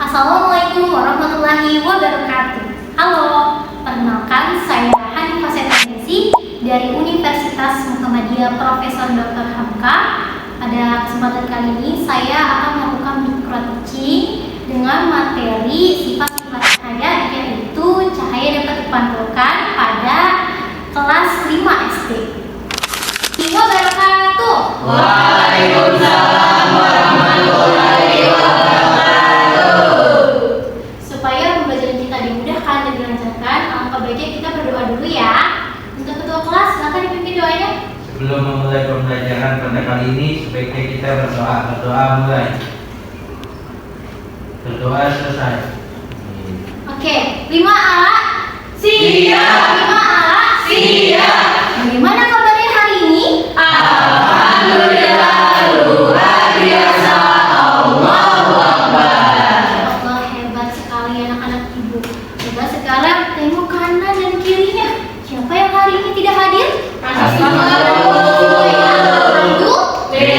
Assalamualaikum warahmatullahi wabarakatuh. Halo, perkenalkan saya Hanifah Septiasi dari Universitas Muhammadiyah Profesor Dr. Hamka. Pada kesempatan kali ini saya akan melakukan micro teaching dengan materi sifat-sifat cahaya, yaitu cahaya dapat dipantulkan pada kelas 5 SD. Wabarakatuh. Waalaikumsalam warahmatullahi wabarakatuh. Supaya pembelajaran kita dimudahkan dan dilancarkan, alangkah baiknya kita berdoa dulu ya. Untuk ketua kelas, silakan dipimpin doanya. Sebelum memulai pembelajaran pada kali ini, sebaiknya kita berdoa. Berdoa mulai. Berdoa selesai. Oke, 5A. Siap. 5A. Siap. Bagaimana kabarnya hari ini? Alhamdulillah, luar biasa. Allahu Akbar. Allah, hebat sekali anak-anak ibu. Coba sekarang tengok kanan dan kirinya. Siapa yang hari ini tidak hadir? Oke,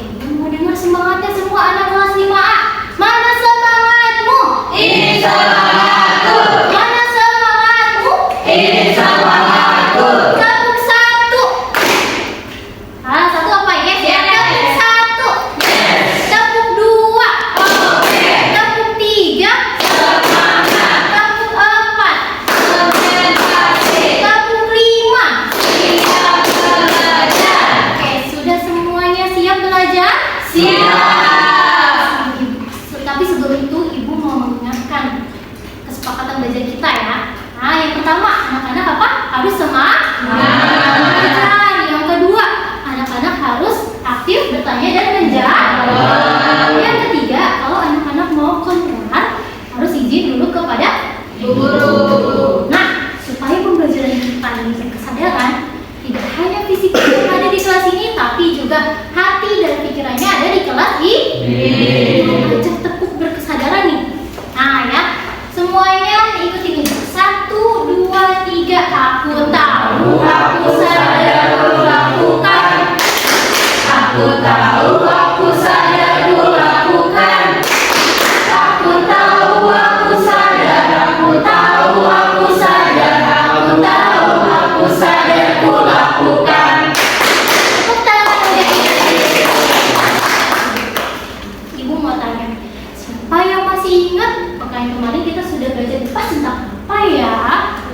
ibu mau dengar semangatnya semua anak kelas 5A. Mana semangatmu? Ini semangatku. Mana semangatmu? Ini semangatku. Gabung satu. Satu apa ya? Gabung satu. Gabung dua. Gabung tiga. Gabung empat. Gabung lima. Oke, sudah semuanya siap belajar? Tapi sebelum itu ibu mau mengingatkan kesepakatan belajar kita ya. Nah, yang pertama, anak-anak apa? Harus semangat. Yang kedua, anak-anak harus aktif bertanya dan menjawab. Yang ketiga, kalau anak-anak mau keluar, harus izin dulu kepada guru. Nah, supaya pembelajaran kita ini berkesadaran, tidak hanya fisik yang ada di kelas ini, tapi juga hati dan pikirannya ada di kelas ini. Ajak tepuk berkesadaran nih. Nah ya, semuanya ikuti ini. 1, 2, 3. Aku tahu, aku sadar, aku lakukan. Aku tahu, aku sadar, aku lakukan. Aku tahu, aku sadar, aku tahu, aku sadar, aku tahu, aku sadar, aku lakukan. Tepuk tangan untuk Ibu mau tanya, siapa yang masih ingat pekan kemarin kita sudah belajar pas tentang apa ya?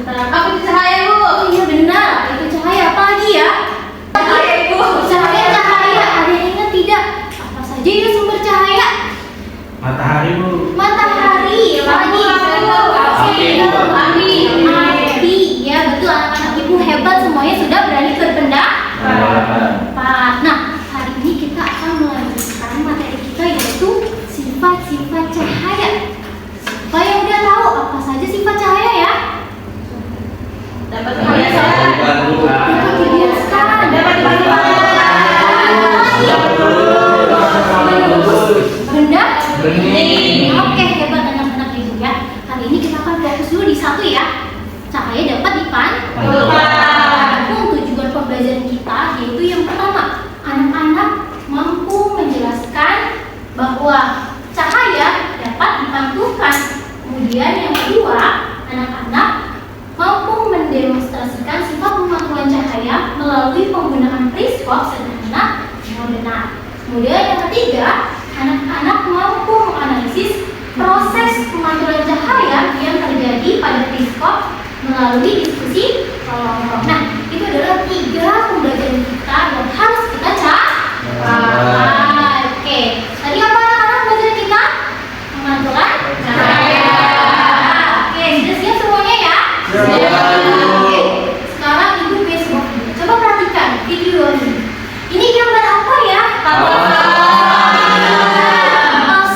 Aku cahaya, Bu. Oh iya benar, itu cahaya apa lagi ya? Cahaya, Bu. Cahaya, ada yang ingat tidak? Apa saja ya sumber cahaya? Matahari, Bu. Matahari, lagi api, ya betul, anak-anak ibu hebat, semuanya sudah berani berpendapat. Nah, hari ini kita akan melanjutkan materi kita, yaitu sifat-sifat cahaya. Siapa yang udah tahu apa saja sifat cahaya ya? Dapat Dapat dibiasakan, dapat rendah. Bening. Oke, hebat anak-anak ibu ya. Hari ini kita akan fokus dulu di satu ya. Cahaya dapat dipantulkan. Adapun tujuan pembelajaran kita yaitu yang pertama, anak-anak mampu menjelaskan bahwa cahaya dapat dipantulkan. Kemudian yang kedua, anak-anak mampu mendemonstrasikan sifat pemantulan cahaya melalui penggunaan periskop sederhana yang benar. Kemudian yang ketiga, anak-anak mampu menganalisis proses pemantulan cahaya yang terjadi pada periskop melalui diskusi kelompok. Nah, itu adalah 3 pembelajaran kita yang harus kita capai. Oke, tadi apa anak-anak belajar kita? Pemantulan cahaya. Oke, sudah siap semuanya ya? Oke, sekarang ibu besok coba perhatikan video ini. Ini gambar apa ya?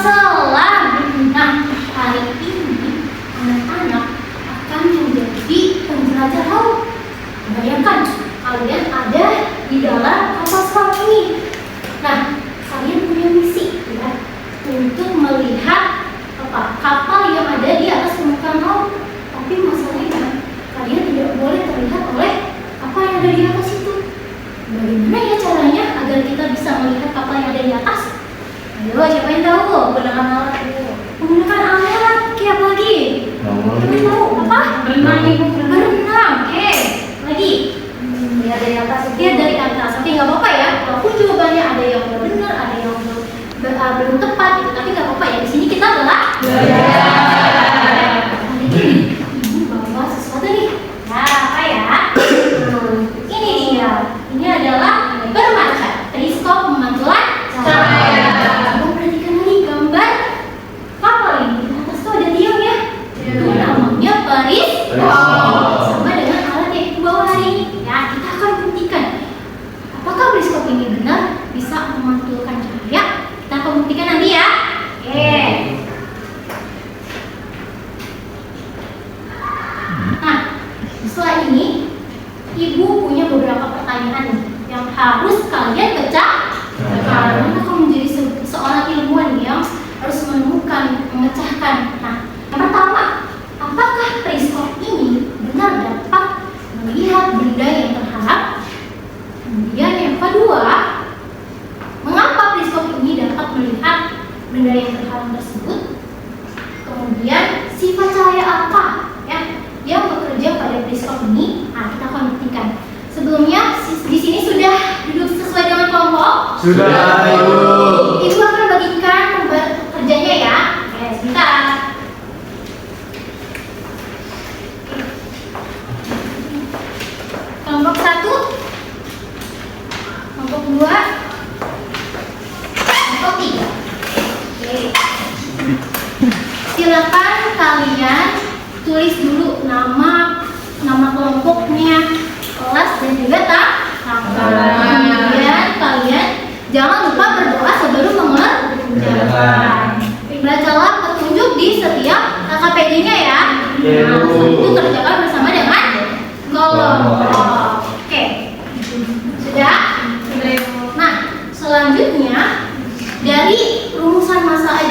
Selam. Nah, hari ini anak-anak akan menjadi penjelajah laut. Bayangkan kalian ada di dalam kapal selam ini. Nah, kalian punya misi ya, untuk melihat kapal yang ada di atas permukaan laut. Tapi masalahnya kalian tidak boleh terlihat oleh kapal yang ada di atas itu. Bagaimana ya caranya agar kita bisa melihat kapal yang ada di atas? Ayo, siapa yang tahu? Gunakan alat benda yang terhalang tersebut. Kemudian sifat cahaya apa ya yang bekerja pada periskop ini? Nah, kita akan buktikan. Sebelumnya di sini sudah duduk sesuai dengan kelompok? Sudah, Ibu. Ibu akan bagikan kerjanya ya. Oke, sebentar. Kelompok 1, kelompok 2, kelompok 3. Oke. Silakan kalian tulis dulu nama kelompoknya, kelas dan juga tanggal. Kemudian kalian jangan lupa berdoa sebelum mengerjakan. Bacalah petunjuk di setiap KKPD-nya ya. Nah, itu kerjakan bersama dengan kelompok. Oke, sudah? Nah, selanjutnya dari rumusan masalah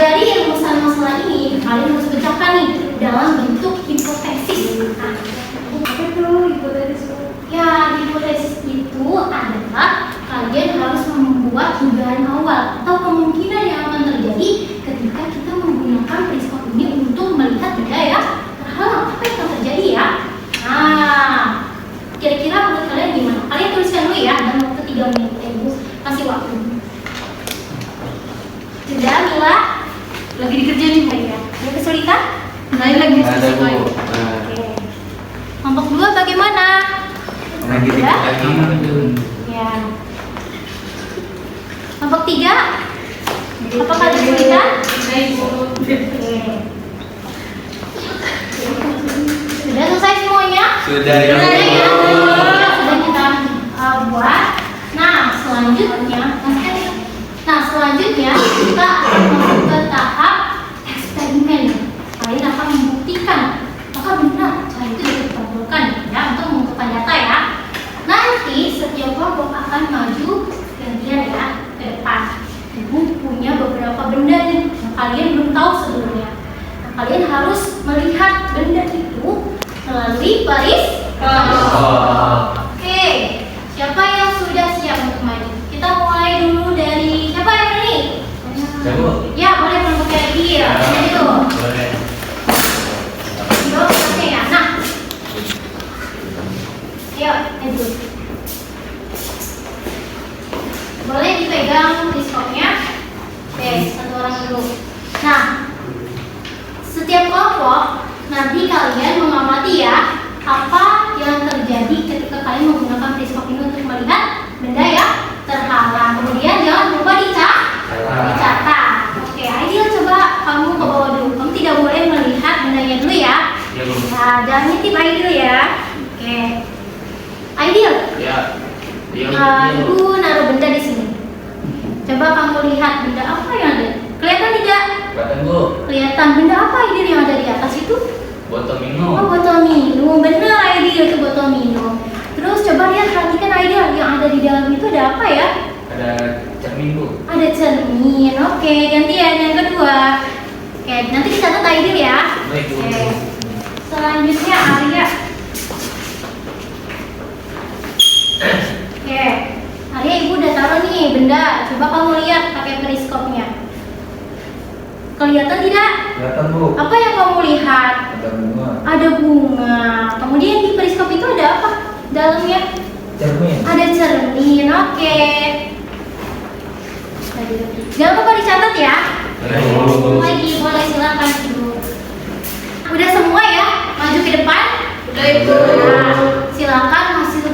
ini kalian harus pecahkan nih dalam bentuk hipotesis. Nah, apa tuh hipotesis? Ya, hipotesis itu adalah kalian harus membuat dugaan awal atau kemungkinan yang akan terjadi ketika kita menggunakan periskop ini untuk melihat benda ya terhalang. Apa yang akan terjadi ya? Nah, kira-kira menurut kalian gimana? Kalian tuliskan dulu ya dalam waktu 3 menit. Ibu kasih waktu. Sudah, Mila? Lagi dikerjain nih, Bu. Ya. Ada kesulitan? Lain lagi Ada, diskusi, Bu. Bu. Oke. Kelompok 2 bagaimana? Lagi Ya? lagi. Ya. Kelompok 3? Apakah ada kesulitan? Baik, Bu. Oke. Sudah selesai semuanya? Sudah, Sudah ya? Ibu. Sudah kita buat. Nah, selanjutnya kita akan masuk ke tahap eksperimen. Kalian akan membuktikan apakah benar cahaya itu dapat dikabulkan ya untuk mengumpulkan data ya. Nanti setiap kelompok akan maju gantian ya ke depan. Ibu punya beberapa benda nih yang kalian belum tahu sebelumnya. Nah, kalian harus melihat benda itu melalui periskop. Oke, siapa yang sudah siap untuk maju? Kita mulai dulu dari siapa yang berani? Jago. Ya, boleh kelompok yang dia. Itu. Boleh. Yo, oke ya. Nah, ayo, Edu. Boleh dipegang periskopnya. Oke, satu orang dulu. Nah, setiap kelompok nanti kalian mengamati ya apa yang terjadi ketika kalian menggunakan periskop ini untuk melihat benda ya terhalang. Kemudian jangan lupa dicatat. Oke, Aidil coba kamu ke bawah dulu. Kamu tidak boleh melihat bendanya dulu ya. Ya, Bu. Nah, jangan nitip Aidil ya. Oke, Aidil. Ya. Ibu naruh benda di sini. Coba kamu lihat benda apa yang ada. Kelihatan tidak? Kelihatan, Bu. Kelihatan benda apa Aidil yang ada di atas itu? Botol Oh, minum. botol minum. Benar Aidil, itu botol minum. Terus coba lihat, perhatikan Aidil, yang ada di dalam itu ada apa ya? Ada cermin, Bu. Ada cermin. Oke, gantian yang kedua. Oke, nanti dicatat Aidil ya. Baik, Bu. Oke. Selanjutnya Arya. Oke, Arya ibu udah taruh nih benda. Coba kamu lihat pakai periskopnya. Kelihatan tidak? Kelihatan, Bu. Apa yang kamu lihat? Ada bunga. Ada bunga. Kemudian di periskop itu ada apa? Dalamnya Cermin. ada cermin. Oke. Jangan lupa dicatat ya. Baik. Lagi boleh silakan dulu. Udah semua ya? Maju ke depan. Udah, Ibu. Nah, silakan hasil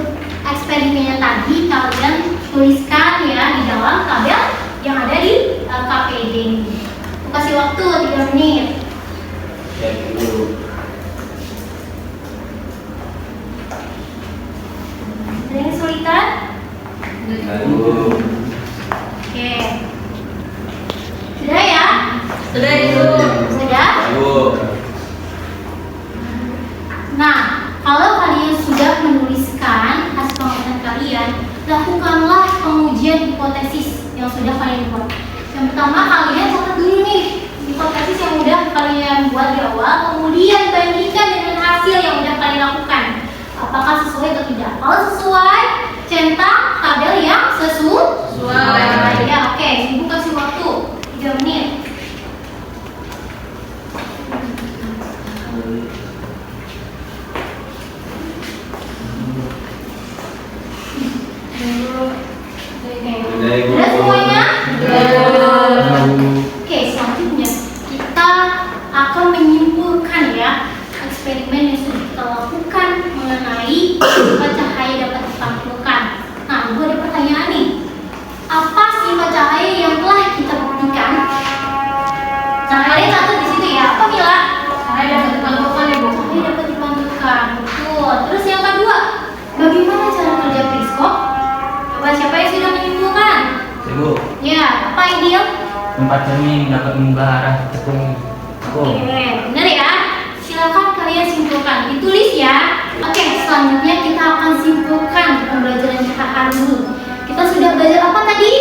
eksperimennya tadi kalian tuliskan ya di dalam tabel yang ada di KPD ini. Aku kasih waktu 3 menit. Ya, Bu. Ada yang kesulitan? Aduh. Oke. Sudah ya? Sudah, Ibu. Sudah? Bu. Nah, kalau kalian sudah menuliskan hasil pengamatan kalian, lakukanlah pengujian hipotesis yang sudah kalian buat. Yang pertama, kalian catat dulu nih hipotesis yang udah kalian buat di awal, kemudian bandingkan dengan hasil yang udah kalian lakukan. Apakah sesuai atau tidak? Kalau sesuai, centang tabel yang sesuai. Sesuai. Ya, oke. Ibu kasih waktu 3 menit. bagaimana cara kerja periskop? Coba siapa yang sudah menyimpulkan? Ibu, Ya, apa ideal? tempat cermin dapat mengubah arah tepung. Oke, benar ya. Silakan kalian simpulkan, ditulis ya. Oke, selanjutnya kita akan simpulkan pembelajaran kita hari ini. Kita sudah belajar apa tadi?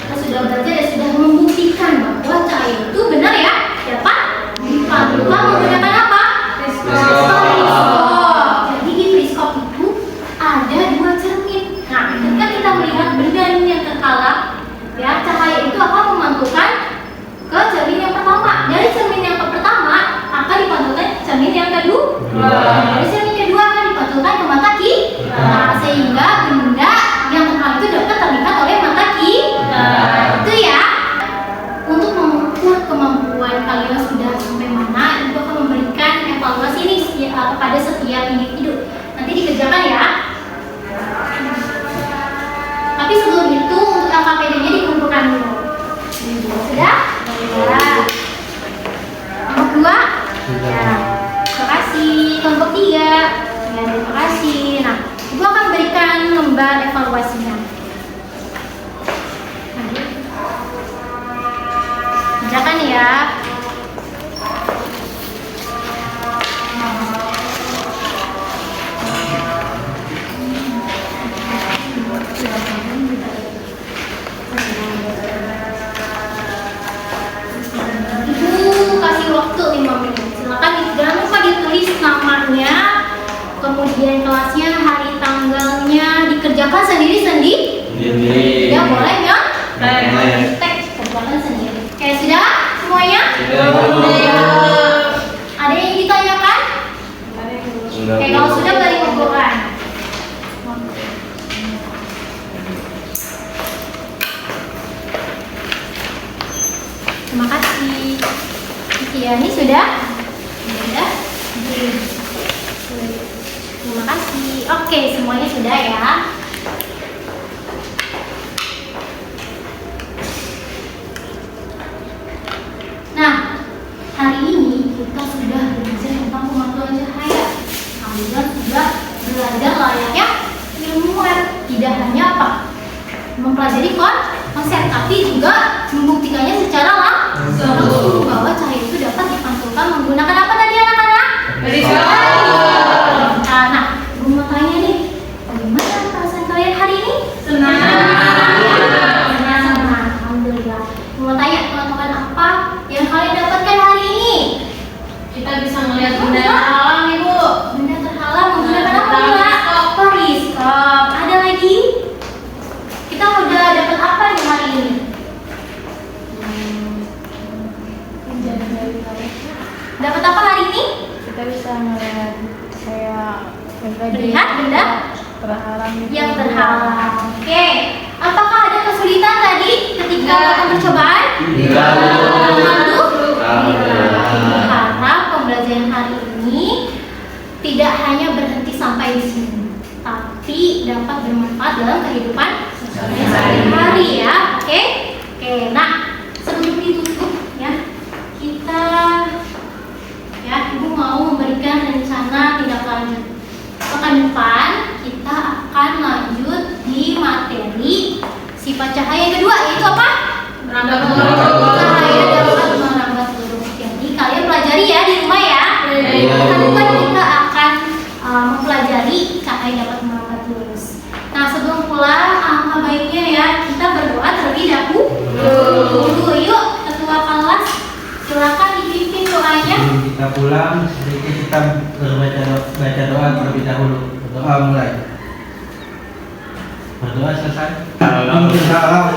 Kita sudah belajar dan sudah membuktikan bahwa cahaya itu benar ya dapat dipantulkan menggunakan apa? Periskop. Jadi di periskop itu ada dua cermin. Nah, ketika kita melihat benda ini yang terhalang, ya cahaya itu akan memantulkan ke cermin yang pertama. Dari cermin yang pertama akan dipantulkan cermin yang kedua. Dari cermin kedua akan dipantulkan ke mata kiri. Nah, sehingga benda yang terhalang itu dapat terlihat oleh mata kiri. Itu ya. Untuk mengukur kemampuan kalian sudah sampai mana, ibu akan memberikan evaluasi ini kepada setiap individu. Nanti dikerjakan ya. Tapi sebelum itu untuk LKPD-nya dikumpulkan dulu. Sudah? Ya. Kelompok 2? Ya. Terima kasih. Kelompok 3? Ya, terima kasih. Nah, ibu akan berikan lembar evaluasinya. Kerjakan ya. Ibu kasih waktu 5 menit. Silakan jangan lupa ditulis namanya, kemudian kelasnya, hari tanggalnya, dikerjakan sendiri-sendiri. Ya boleh ya? Teks kerjakan sendiri. Oke, sudah semuanya? Ada yang ditanyakan? Oke, kalau sudah balik kumpulkan. Terima kasih. Ini sudah? Sudah? Terima kasih. Oke, semuanya sudah ya. Nah, hari ini kita sudah belajar tentang pemantulan cahaya. Kalian sudah belajar layaknya ilmuwan. Tidak hanya apa? Mempelajari konsep, tapi juga membuktikannya secara langsung bahwa cahaya itu dapat dipantulkan menggunakan apa tadi anak-anak? Periskop. Nah, gue mau tanya nih, bagaimana perasaan kalian hari ini? Senang. Senang, alhamdulillah. Mau tanya pengetahuan apa yang kalian dapatkan hari ini? Kita bisa melihat benda yang terhalang, Ibu. Benda terhalang menggunakan apa ya? Periskop. Ada lagi? Kita udah dapat apa nih hari ini? Dapat apa hari ini? Kita bisa melihat kayak Melihat benda terhalang yang terhalang. Oke. Apakah ada kesulitan tadi ketika melakukan percobaan? Tidak. Harap pembelajaran hari ini tidak hanya berhenti sampai di sini, tapi dapat bermanfaat dalam kehidupan sehari-hari ya. Oke? Nah, sebelum ditutup ya, kita Ibu mau memberikan rencana tindak lanjut. Pekan depan kita akan lanjut di materi sifat cahaya yang kedua, yaitu apa? Cahaya dapat merambat seluruh. Jadi kalian pelajari ya di rumah ya. Pekan depan kita akan mempelajari cahaya dapat merambat lurus. Nah, sebelum pulang, alangkah baiknya ya kita berdoa terlebih dahulu. Yuk, ketua kelas, silakan dipimpin doanya. Sebelum kita pulang, sedikit kita baca doa terlebih dahulu. Doa mulai. Berdoa selesai. Alhamdulillah.